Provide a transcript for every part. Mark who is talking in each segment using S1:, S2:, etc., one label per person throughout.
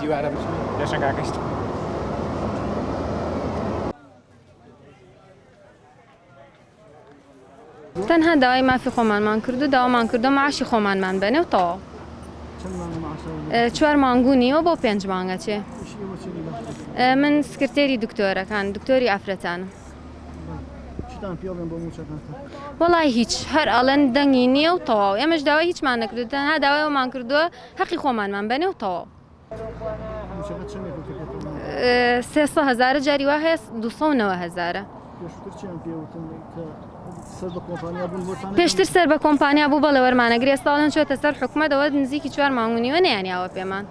S1: دیوارە بچین لەشە کاکەشت.
S2: تەنها داوای مافی خۆمانمان کرد و داوامان کردو معاشی خۆمانمان بنێ و تەواو. 4 مانگونیەوە بۆ 5 مانگە چێ. من سکرتێری دکتۆرەکان دکتۆری ئافرەتانم. وەڵای هیچ هەر ئەڵەن دەنگی نییە و تەواو ئێمەش داوای هیچمان نەکردو تەنها داوایەوەمان کردووە حەقی خۆمانمان بنێ و تەواو. 300,000 جاری وا هەیە 290,000. پێشتر سەر بە کۆمپانیا بوو بەڵێ وەرمانەگری ئێستاڵەن چۆتە سەر حکومەتەوە نزیکی 4 مانگونیوە نەیانیاوە پێمان.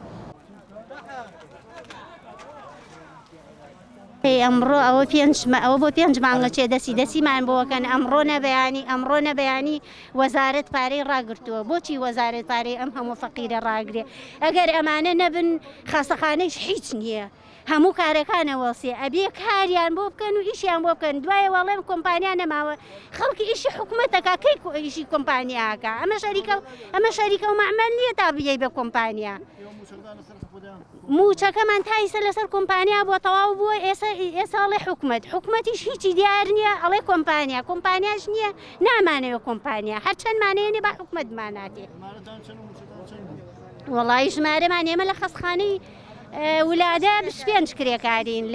S3: ئەمڕۆ ئەوە بۆ 5 مانگە چێ دەسیمان بۆکەن ئەمڕۆ نەبەیانی وەزارەت پارەی ڕاگرتووە. بۆچی وەزارەت پارەی ئەم هەموو فەقیرە ڕاگرێ؟ ئەگەر ئەمانە نەبن خاستەخانەیش هیچ نییە. هەموو کارەکانە وەڵسێ ئەبێ کاریان بۆ بکەن و ئیشیان بۆ بکەن دوایە وەڵێم کۆمپانیا نەماوە خەڵکی ئیشی حکوومەتەکە کەی ئیشی کۆمپانیاکە ئەمە شەریکە و مەعمەل نییە تا بگەی بە کۆمپانیا. موچەکەمان تایسە لەسەر کۆمپانیا بۆ تەواو بووە ئێساڵێ حکوومەتیش هیچی دیار نییە ئەڵێ کۆمپانیاش نییە نامانەوە کۆمپانیا هەرچەندمانەیە با حکوومەتماناتێ. وەڵی ژمارەمان ئێمە لە خەستخانەی ولادە 25 کرێکارین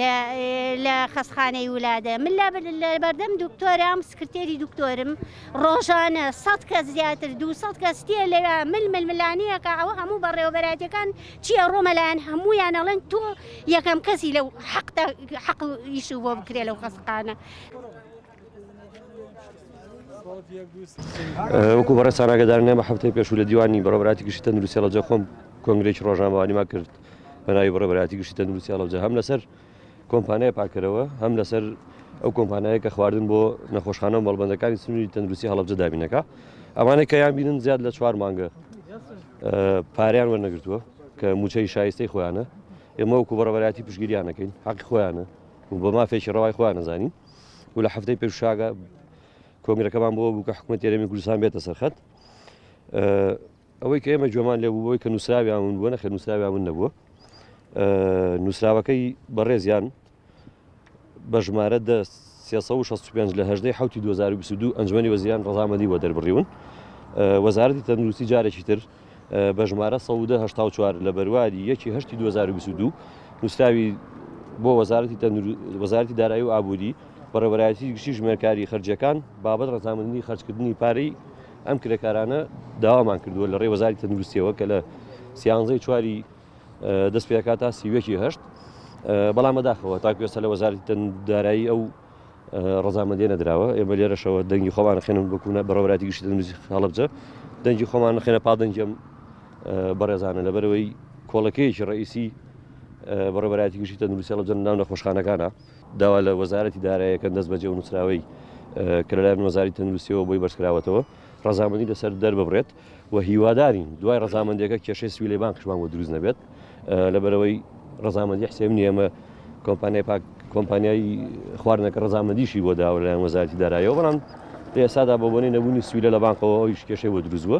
S3: لە خەستخانەی ولادە. من لە بەردەم دکتۆرام سکرتێری دکتۆرم ڕۆژانە 100 کەس زیاتر 200 کەس تێ لەوێ ململانیەکە ئەوە هەموو بەڕێوەبەراتەکان چییە ڕۆمەلایەن هەمویان ئەڵێن تۆ یەکەم کەسی لەو حەق ئیش بۆ بکرێ لەو خەستخانە.
S4: وەکو بەڕێ ساناگەدارنێ بە هەفتەی پێشوو لە دیوانی بەڕێوەبەراتی گشتی تەندروستی هەڵەبجە خۆم کۆنگرێکی ڕۆژنامەوانیما کرد بە ناوی بەڕێوەبەراتی گشتی تەندروستی هەڵەبجە هەم لەسەر کۆمپانیای پاکەرەوە هەم لەسەر ئەو کۆمپانیایە کە خواردن بۆ نەخۆشخانە و مەڵبەندەکانی سنووری تەندروستی هەڵەبجە دابینەکە ئەمانەی کە یان بینن زیاد لە 4 مانگە پارەیان وەرنەگرتووە کە موچەی شایستەی خۆیانە. ئێمە وەکو بەڕێوەبەراتی پشتگیریانەکەین حەقی خۆیانە و بە مافێکی ڕەوای خۆیان نەزانین و لە هەفتەی پێشواگە کۆنگرەکەمان بۆ بوو کە حکوومەتی هەرێمی کوردستان بێتە سەرخەت. ئەوەی کە ئێمە گوێمان لێ بوو بۆی کە نووسراویان بووە نەخێر نووسراویان نەبووە. نووسراوەکەی بەڕێزیان بە ژمارە 365 لە 18 2022 ئەنجومەنی وەزیران ڕەزامەندی بۆ دەربڕیون. وەزارەتی تەندروستی جارێکی تر بە ژمارە 184 لە بەرواری 1 2022 نووسراوی بۆ وەزارەتی دارایی و ئابووری بەڕێوەبەراتی گشتی ژمێرکاری خەرجیەکان بابەت ڕەزامەندی خەرجکردنی پارەی ئەم کرێکارانە داوامان کردووە لە ڕێی وەزارەتی تەندروستیەوە کە لە 13 دەست پێکات تا 38 بەڵام بەداخەوە تا کوێستا لە وەزارەتی دارایی ئەو ڕەزامەندیە نەدراوە. ئێمە لێرەشەوە دەنگی خۆمان نەخێنن بکوونە بەڕێوەبەراتی گشتی تەندروستی هەڵەبجە دەنگی خۆمان نەخێنە پادەنجەم بەڕێزانە لەبەرەوەی کۆڵەکەیەکی ڕئیسی بەڕێوەبەراتی گشتی تەندروستی هەڵەبجە ناو نەخۆشخانەکانە داوا لە وەزارەتی داراییەکەن دەست بەجێ و نووسراوەی کە لەلایەن وەزارەتی تەندروستیەوە بۆی بەرزکراوەتەوە ڕەزامەندی لەسەر دەرببڕێت و هیوادارین دوای ڕەزامەندیەکە کێشەی سوی لێ بانکشمان بۆ دروست نەبێت لەبەرەوەی ڕەزامەندی حسێم نیە ئێمە کۆمپانیای خواردنەکە ڕەزامەندیشی بۆ داوە لەلایەن وەزارەتی داراییەوە بەڵام لە ئێستادا بۆ بۆنەی نەبوونی سوی لە بانکەوە ئەویش کێشەی بۆ دروستبووە.